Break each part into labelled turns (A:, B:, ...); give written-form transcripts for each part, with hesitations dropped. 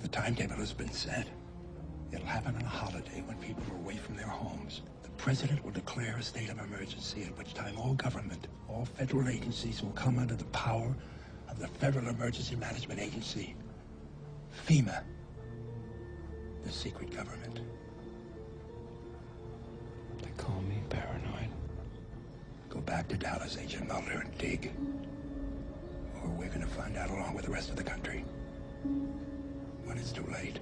A: The timetable has been set. It'll happen on a holiday when people are away from their homes. The president will declare a state of emergency, at which time all government, all federal agencies will come under the power of the Federal Emergency Management Agency, FEMA, the secret government.
B: They call me paranoid.
A: Go back to Dallas, Agent Mulder, and dig. Or we're gonna find out along with the rest of the country when it's too late.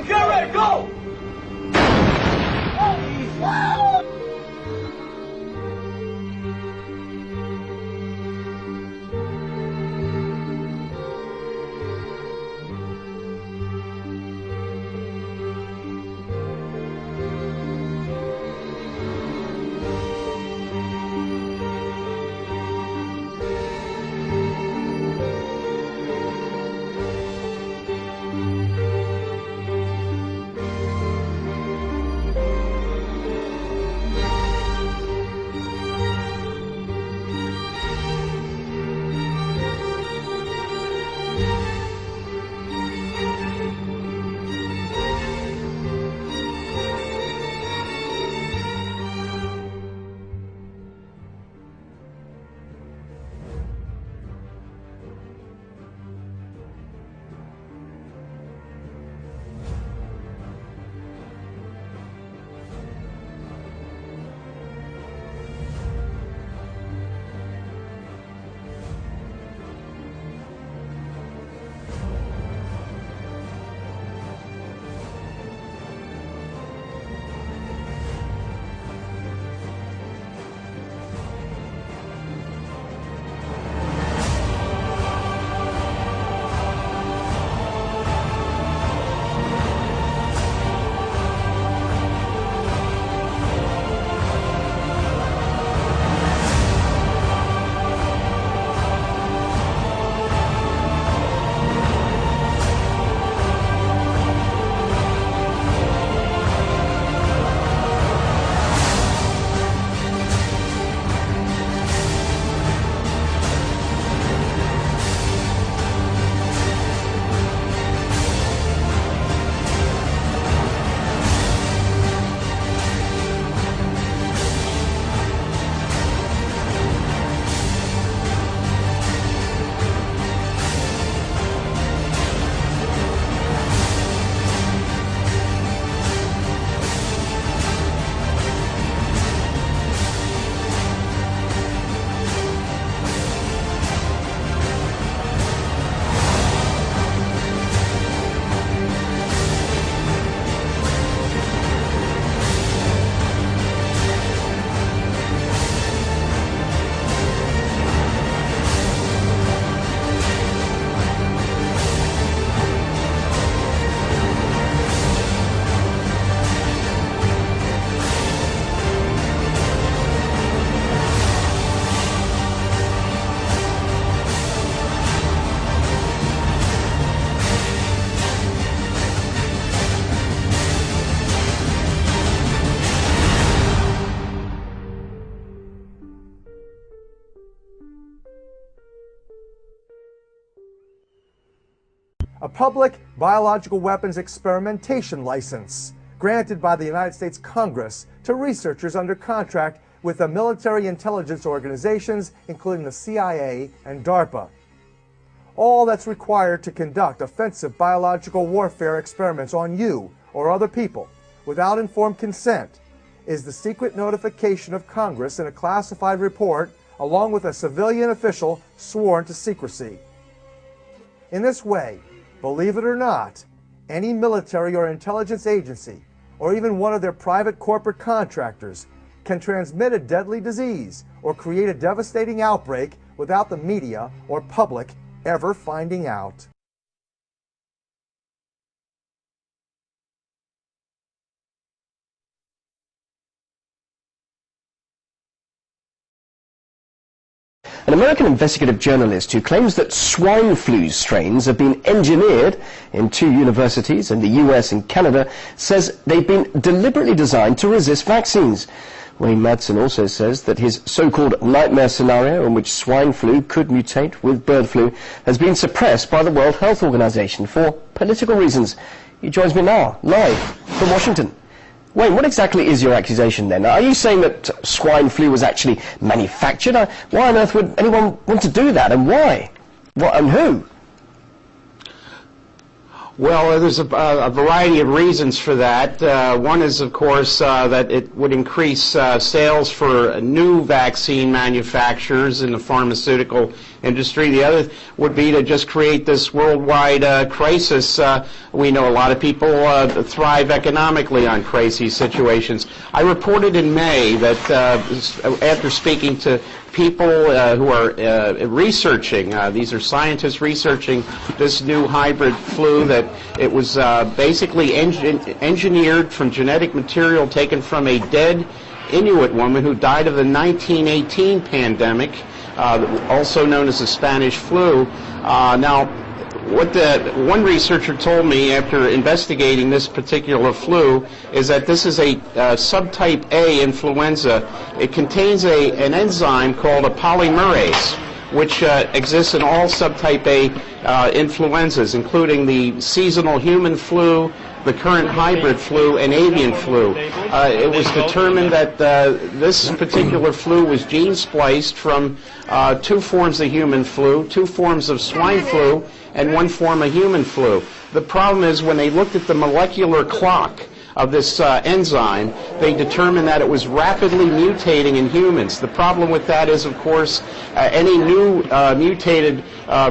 C: Get ready, go!
D: A public biological weapons experimentation license granted by the United States Congress to researchers under contract with the military intelligence organizations, including the CIA and DARPA. All that's required to conduct offensive biological warfare experiments on you or other people without informed consent is the secret notification of Congress in a classified report along with a civilian official sworn to secrecy. In this way, believe it or not, any military or intelligence agency, or even one of their private corporate contractors, can transmit a deadly disease or create a devastating outbreak without the media or public ever finding out.
C: An American investigative journalist who claims that swine flu strains have been engineered in 2 universities in the US and Canada says they've been deliberately designed to resist vaccines. Wayne Madsen also says that his so-called nightmare scenario in which swine flu could mutate with bird flu has been suppressed by the World Health Organization for political reasons. He joins me now, live from Washington. Wayne, what exactly is your accusation then? Are you saying that swine flu was actually manufactured? Why on earth would anyone want to do that, and why? What, and who?
E: Well, there's a variety of reasons for that. One is, of course, that it would increase sales for new vaccine manufacturers in the pharmaceutical industry. The other would be to just create this worldwide crisis. We know a lot of people thrive economically on crisis situations. I reported in May that after speaking to people who are researching, these are scientists researching this new hybrid flu, that it was basically engineered from genetic material taken from a dead Inuit woman who died of the 1918 pandemic, also known as the Spanish flu. Now, what one researcher told me after investigating this particular flu is that this is a subtype A influenza. It contains an enzyme called a polymerase, which exists in all subtype A influenzas, including the seasonal human flu, the current hybrid flu, and avian flu. It was determined that this particular flu was gene spliced from 2 forms of human flu, 2 forms of swine flu, and 1 form of human flu. The problem is when they looked at the molecular clock of this enzyme, they determined that it was rapidly mutating in humans. The problem with that is, of course, any new mutated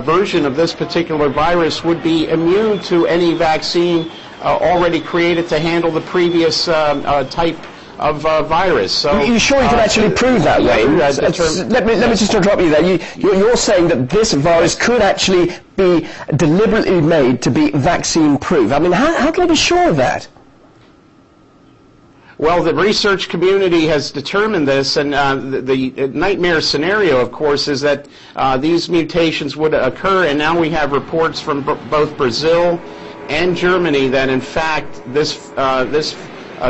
E: version of this particular virus would be immune to any vaccine already created to handle the previous type of virus. So,
C: are you sure you can actually prove that, Wayne? Let me just interrupt you there. You're saying that this virus could actually be deliberately made to be vaccine-proof. I mean, how can I be sure of that?
E: Well, the research community has determined this, and the nightmare scenario, of course, is that these mutations would occur, and now we have reports from both Brazil and Germany that, in fact, this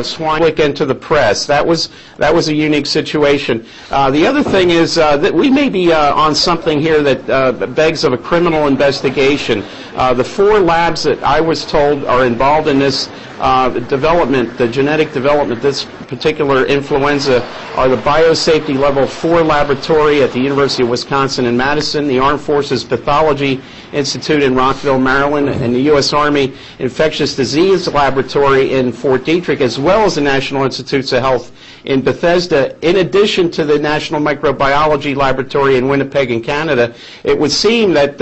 E: swine leak into the press. That was a unique situation. The other thing is that we may be on something here that begs of a criminal investigation. The 4 labs that I was told are involved in this development, the genetic development, this particular influenza, are the Biosafety Level 4 laboratory at the University of Wisconsin in Madison, the Armed Forces Pathology Institute in Rockville, Maryland, and the U.S. Army Infectious Disease Laboratory in Fort Detrick, as well as the National Institutes of Health in Bethesda, in addition to the National Microbiology Laboratory in Winnipeg in Canada. It would seem that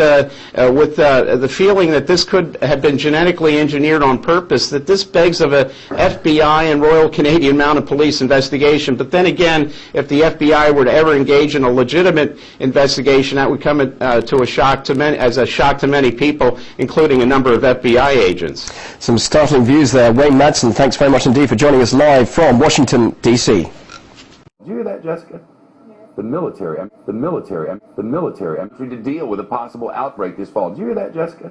E: with the feeling that this could have been genetically engineered on purpose, that this begs of a FBI and Royal Canadian Mounted Police investigation. But then again, if the FBI were to ever engage in a legitimate investigation, that would come to a shock to many, as a shock to many people, including a number of FBI agents.
C: Some startling views there. Wayne Madsen, thanks very much indeed for joining us live from Washington, D.C.
F: Did you hear that, Jessica? The military to deal with a possible outbreak this fall. Did you hear that, Jessica?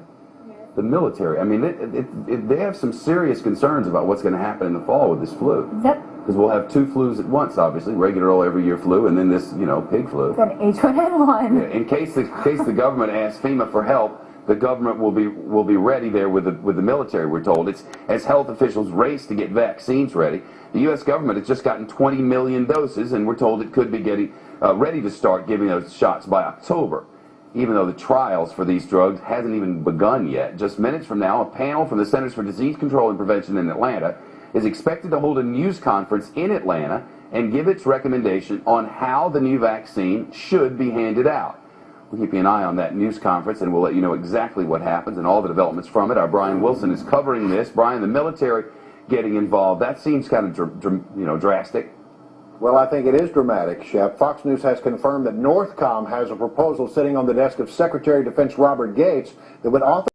F: The military. I mean, they have some serious concerns about what's going to happen in the fall with this flu. Because we'll have 2 flus at once, obviously, regular old every year flu, and then this, pig flu.
G: Then H1N1.
F: Yeah, in case the government asks FEMA for help, the government will be ready there with the military. We're told it's as health officials race to get vaccines ready. The U.S. government has just gotten 20 million doses, and we're told it could be getting ready to start giving those shots by October, even though the trials for these drugs hasn't even begun yet. Just minutes from now, a panel from the Centers for Disease Control and Prevention in Atlanta is expected to hold a news conference in Atlanta and give its recommendation on how the new vaccine should be handed out. We'll keep an eye on that news conference, and we'll let you know exactly what happens and all the developments from it. Our Brian Wilson is covering this. Brian, the military getting involved, that seems kind of drastic.
H: Well, I think it is dramatic, Shep. Fox News has confirmed that Northcom has a proposal sitting on the desk of Secretary of Defense Robert Gates that would authorize